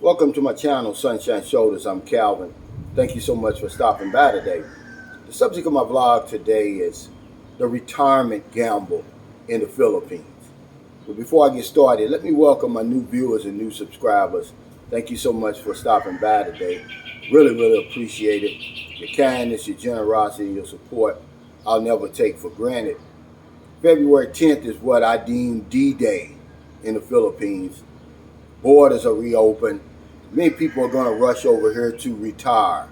Welcome to my channel, Sunshine Shoulders. I'm Calvin. Thank you so much for stopping by today. The subject of my vlog today is the retirement gamble in the Philippines. But before I get started, let me welcome my new viewers and new subscribers. Thank you so much for stopping by today. Really appreciate it. Your kindness, your generosity, your support, I'll never take for granted. February 10th is what I deem D-Day in the Philippines. Borders are reopened. Many people are going to rush over here to retire.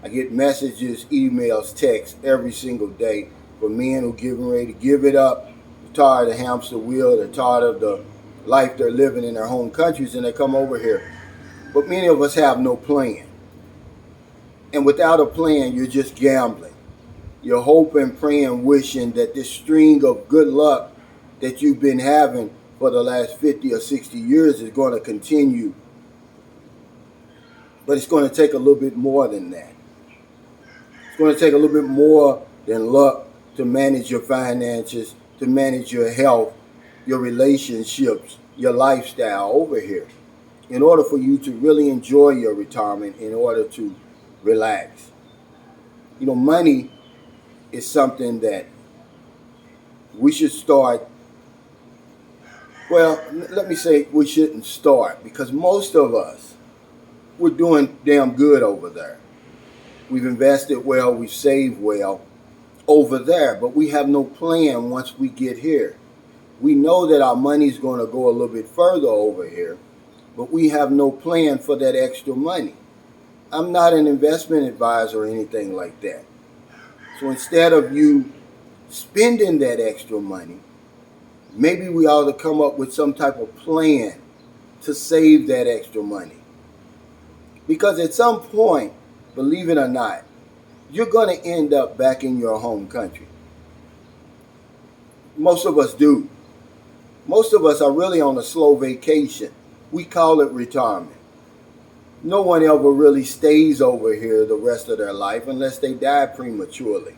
I get messages, emails, texts every single day from men who are getting ready to give it up. They're tired of the hamster wheel. They're tired of the life they're living in their home countries, and they come over here. But many of us have no plan. And without a plan, you're just gambling. You're hoping, praying, wishing that this string of good luck that you've been having for the last 50 or 60 years is going to continue. But it's going to take a little bit more than that. It's going to take a little bit more than luck to manage your finances, to manage your health, your relationships, your lifestyle over here. In order for you to really enjoy your retirement, in order to relax. You know, money is something that we should start. Well, let me say we shouldn't start, because most of us, we're doing damn good over there. We've invested well, we've saved well over there, but we have no plan once we get here. We know that our money's going to go a little bit further over here, but we have no plan for that extra money. I'm not an investment advisor or anything like that. So instead of you spending that extra money, maybe we ought to come up with some type of plan to save that extra money. Because at some point, believe it or not, you're going to end up back in your home country. Most of us do. Most of us are really on a slow vacation. We call it retirement. No one ever really stays over here the rest of their life unless they die prematurely.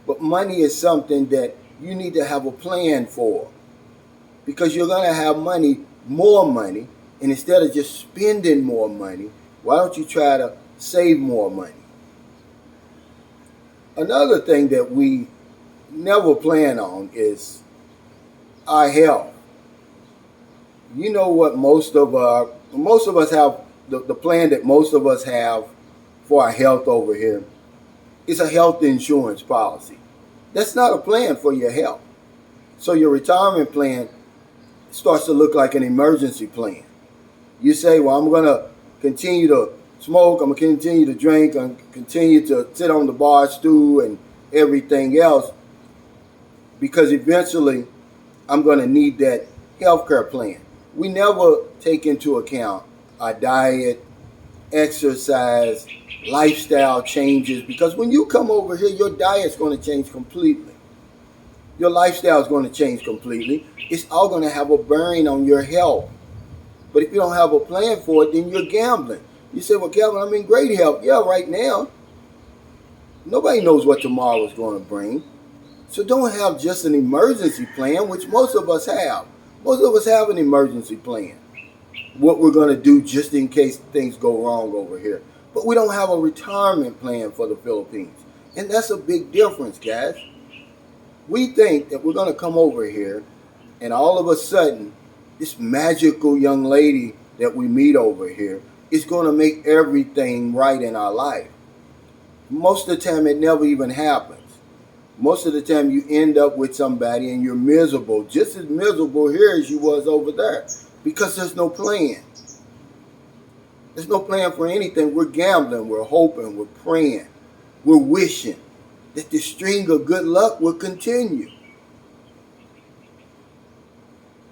But money is something that you need to have a plan for, because you're going to have money, more money, and instead of just spending more money, why don't you try to save more money? Another thing that we never plan on is our health. You know what most of us have, the plan that most of us have for our health over here is a health insurance policy. That's not a plan for your health. So your retirement plan starts to look like an emergency plan. You say, well, I'm going to continue to smoke, I'm going to continue to drink, I'm going to continue to sit on the bar stool and everything else, because eventually I'm going to need that healthcare plan. We never take into account our diet, exercise, lifestyle changes, because when you come over here, your diet's going to change completely. Your lifestyle is going to change completely. It's all going to have a bearing on your health. But if you don't have a plan for it, then you're gambling. You say, well, Calvin, I'm in great health. Yeah, right now. Nobody knows what tomorrow is going to bring. So don't have just an emergency plan, which most of us have. Most of us have an emergency plan. What we're going to do just in case things go wrong over here. But we don't have a retirement plan for the Philippines. And that's a big difference, guys. We think that we're going to come over here and all of a sudden, this magical young lady that we meet over here is going to make everything right in our life. Most of the time, it never even happens. Most of the time, you end up with somebody and you're miserable, just as miserable here as you was over there, because there's no plan. There's no plan for anything. We're gambling, we're hoping, we're praying, we're wishing that the string of good luck will continue.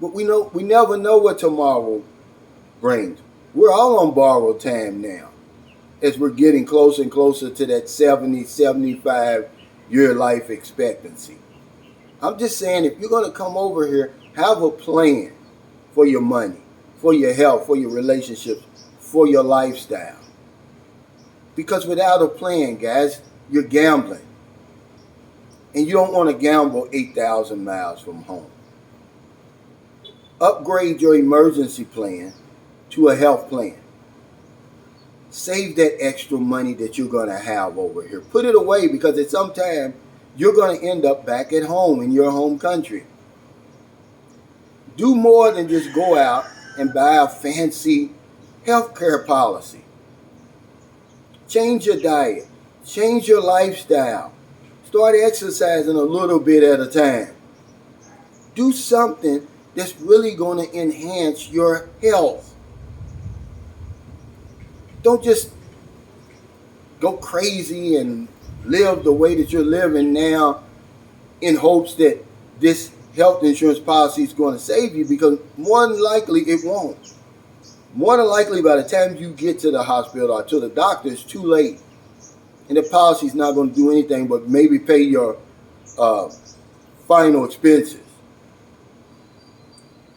But we never know what tomorrow brings. We're all on borrowed time now, as we're getting closer and closer to that 70, 75-year life expectancy. I'm just saying, if you're going to come over here, have a plan for your money, for your health, for your relationships, for your lifestyle. Because without a plan, guys, you're gambling. And you don't want to gamble 8,000 miles from home. Upgrade your emergency plan to a health plan. Save that extra money that you're going to have over here. Put it away, because at some time you're going to end up back at home in your home country. Do more than just go out and buy a fancy healthcare policy. Change your diet. Change your lifestyle. Start exercising a little bit at a time. Do something that's really going to enhance your health. Don't just go crazy and live the way that you're living now in hopes that this health insurance policy is going to save you, because more than likely it won't. More than likely by the time you get to the hospital or to the doctor, it's too late. And the policy is not going to do anything but maybe pay your final expenses.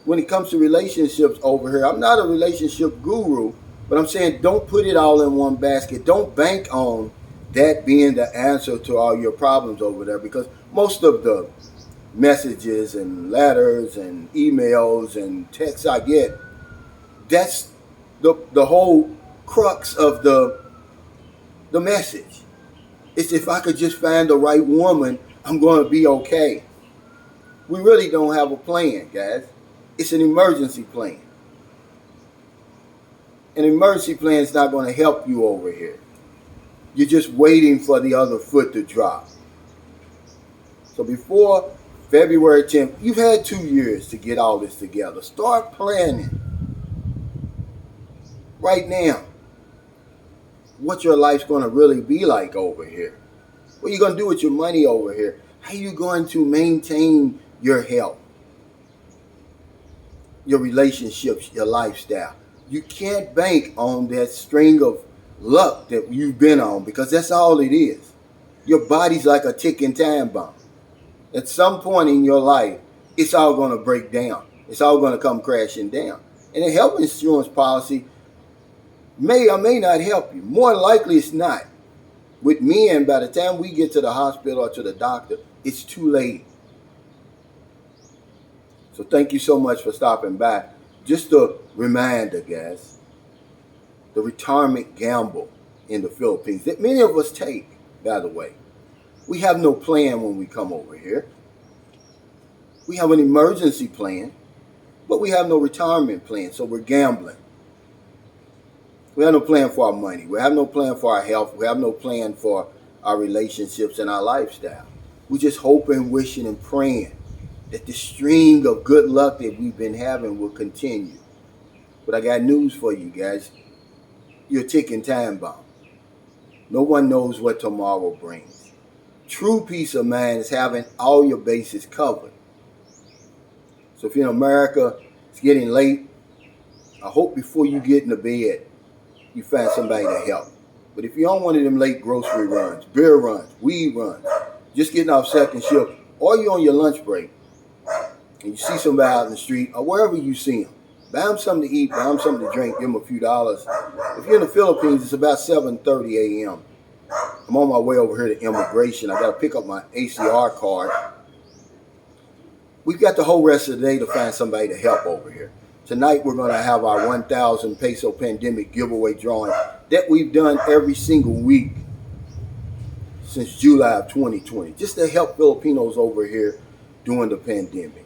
When it comes to relationships over here, I'm not a relationship guru, but I'm saying don't put it all in one basket. Don't bank on that being the answer to all your problems over there, because most of the messages and letters and emails and texts I get, that's the whole crux of the message. It's if I could just find the right woman, I'm going to be okay. We really don't have a plan, guys. It's an emergency plan. An emergency plan is not going to help you over here. You're just waiting for the other foot to drop. So before February 10th, you've had 2 years to get all this together. Start planning right now what your life's going to really be like over here. What are you going to do with your money over here? How are you going to maintain your health, your relationships, your lifestyle? You can't bank on that string of luck that you've been on, because that's all it is. Your body's like a ticking time bomb. At some point in your life, it's all going to break down. It's all going to come crashing down. And a health insurance policy may or may not help you. More likely it's not. With me, and by the time we get to the hospital or to the doctor, it's too late. So thank you so much for stopping by. Just a reminder, guys, the retirement gamble in the Philippines that many of us take, by the way. We have no plan when we come over here. We have an emergency plan, but we have no retirement plan, so we're gambling. We have no plan for our money. We have no plan for our health. We have no plan for our relationships and our lifestyle. We're just hoping, wishing, and praying that the string of good luck that we've been having will continue. But I got news for you guys. You're a ticking time bomb. No one knows what tomorrow brings. True peace of mind is having all your bases covered. So if you're in America, it's getting late. I hope before you get into bed, you find somebody to help. But if you're on one of them late grocery runs, beer runs, weed runs, just getting off second shift, or you're on your lunch break, and you see somebody out in the street or wherever you see them, buy them something to eat, buy them something to drink, give them a few dollars. If you're in the Philippines, it's about 7:30 a.m. I'm on my way over here to immigration. I got to pick up my ACR card. We've got the whole rest of the day to find somebody to help over here. Tonight, we're going to have our 1,000 peso pandemic giveaway drawing that we've done every single week since July of 2020, just to help Filipinos over here during the pandemic.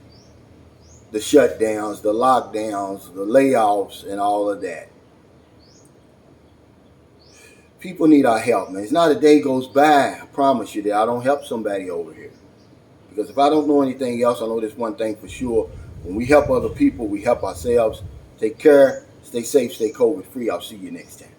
The shutdowns, the lockdowns, the layoffs, and all of that. People need our help, man. It's not a day goes by, I promise you, that I don't help somebody over here. Because if I don't know anything else, I know this one thing for sure. When we help other people, we help ourselves. Take care, stay safe, stay COVID free. I'll see you next time.